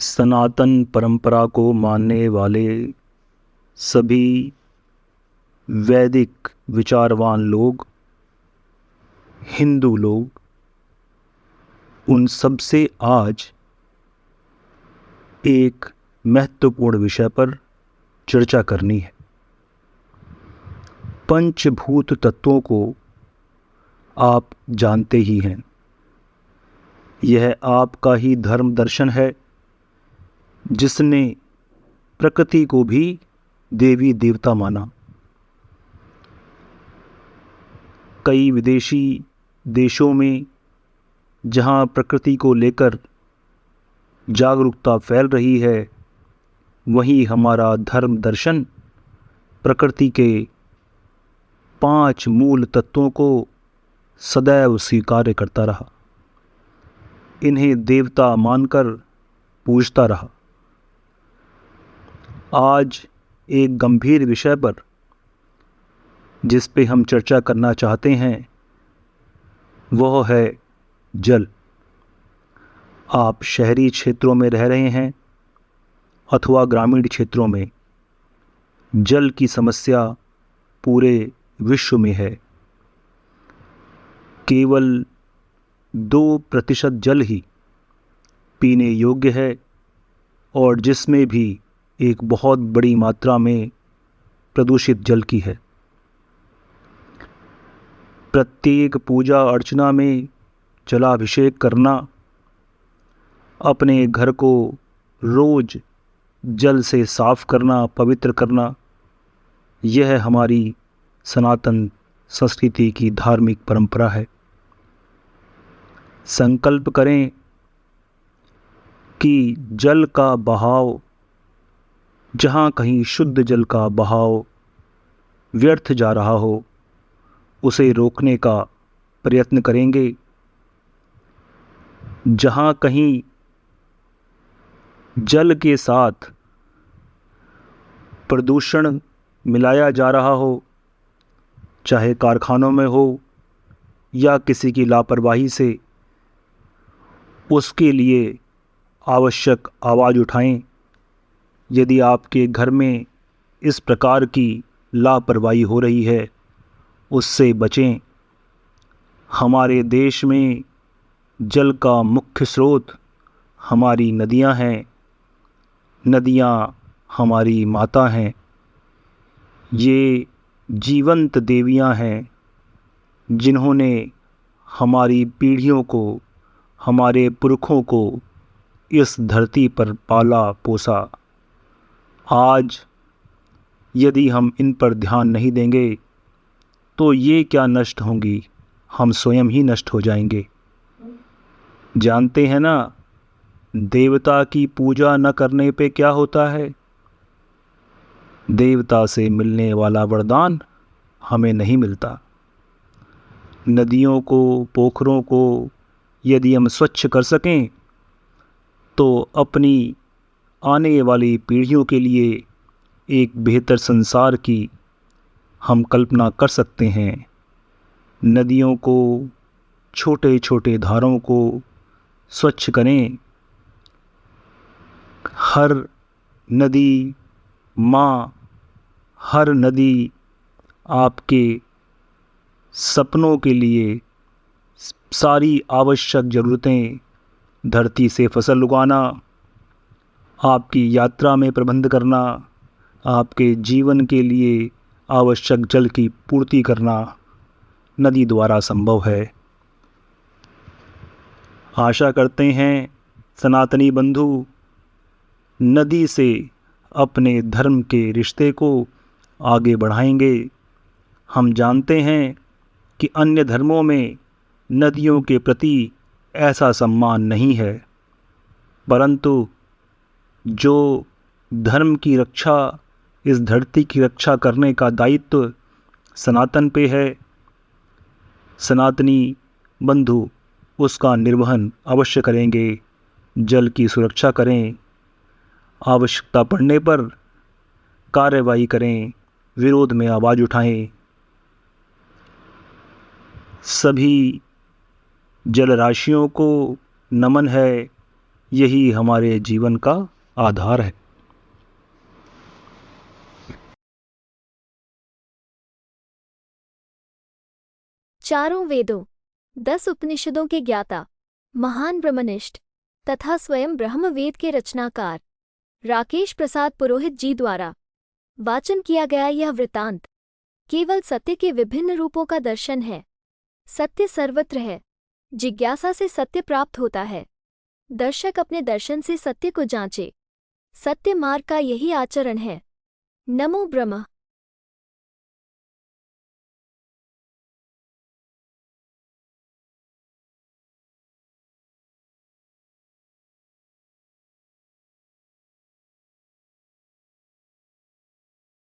सनातन परंपरा को मानने वाले सभी वैदिक विचारवान लोग, हिंदू लोग, उन सब से आज एक महत्वपूर्ण विषय पर चर्चा करनी है। पंचभूत तत्वों को आप जानते ही हैं। यह आपका ही धर्म दर्शन है जिसने प्रकृति को भी देवी देवता माना। कई विदेशी देशों में जहां प्रकृति को लेकर जागरूकता फैल रही है, वहीं हमारा धर्म दर्शन प्रकृति के 5 मूल तत्वों को सदैव स्वीकार करता रहा, इन्हें देवता मानकर पूजता रहा। आज एक गंभीर विषय पर जिस पे हम चर्चा करना चाहते हैं वह है जल। आप शहरी क्षेत्रों में रह रहे हैं अथवा ग्रामीण क्षेत्रों में, जल की समस्या पूरे विश्व में है। केवल 2% जल ही पीने योग्य है और जिसमें भी एक बहुत बड़ी मात्रा में प्रदूषित जल की है। प्रत्येक पूजा अर्चना में जलाभिषेक करना, अपने घर को रोज जल से साफ करना, पवित्र करना, यह हमारी सनातन संस्कृति की धार्मिक परंपरा है। संकल्प करें कि जल का बहाव, जहाँ कहीं शुद्ध जल का बहाव व्यर्थ जा रहा हो, उसे रोकने का प्रयत्न करेंगे। जहाँ कहीं जल के साथ प्रदूषण मिलाया जा रहा हो, चाहे कारखानों में हो या किसी की लापरवाही से, उसके लिए आवश्यक आवाज़ उठाएं। यदि आपके घर में इस प्रकार की लापरवाही हो रही है, उससे बचें। हमारे देश में जल का मुख्य स्रोत हमारी नदियां हैं। नदियां हमारी माता हैं। ये जीवंत देवियां हैं जिन्होंने हमारी पीढ़ियों को, हमारे पुरखों को इस धरती पर पाला पोसा। आज यदि हम इन पर ध्यान नहीं देंगे तो ये क्या नष्ट होंगी, हम स्वयं ही नष्ट हो जाएंगे। जानते हैं ना, देवता की पूजा न करने पे क्या होता है? देवता से मिलने वाला वरदान हमें नहीं मिलता। नदियों को, पोखरों को यदि हम स्वच्छ कर सकें तो अपनी आने वाली पीढ़ियों के लिए एक बेहतर संसार की हम कल्पना कर सकते हैं। नदियों को, छोटे छोटे धारों को स्वच्छ करें। हर नदी माँ, हर नदी आपके सपनों के लिए सारी आवश्यक ज़रूरतें, धरती से फसल उगाना, आपकी यात्रा में प्रबंध करना, आपके जीवन के लिए आवश्यक जल की पूर्ति करना नदी द्वारा संभव है। आशा करते हैं सनातनी बंधु नदी से अपने धर्म के रिश्ते को आगे बढ़ाएंगे। हम जानते हैं कि अन्य धर्मों में नदियों के प्रति ऐसा सम्मान नहीं है, परंतु जो धर्म की रक्षा, इस धरती की रक्षा करने का दायित्व सनातन पे है, सनातनी बंधु उसका निर्वहन अवश्य करेंगे। जल की सुरक्षा करें, आवश्यकता पड़ने पर कार्रवाई करें, विरोध में आवाज़ उठाएं। सभी जल राशियों को नमन है यही हमारे जीवन का आधार है। चारों वेदों, 10 उपनिषदों के ज्ञाता, महान ब्रह्मनिष्ठ तथा स्वयं ब्रह्मवेद के रचनाकार राकेश प्रसाद पुरोहित जी द्वारा वाचन किया गया यह वृतांत केवल सत्य के विभिन्न रूपों का दर्शन है। सत्य सर्वत्र है, जिज्ञासा से सत्य प्राप्त होता है। दर्शक अपने दर्शन से सत्य को जांचे। सत्य मार्ग का यही आचरण है। नमो ब्रह्म।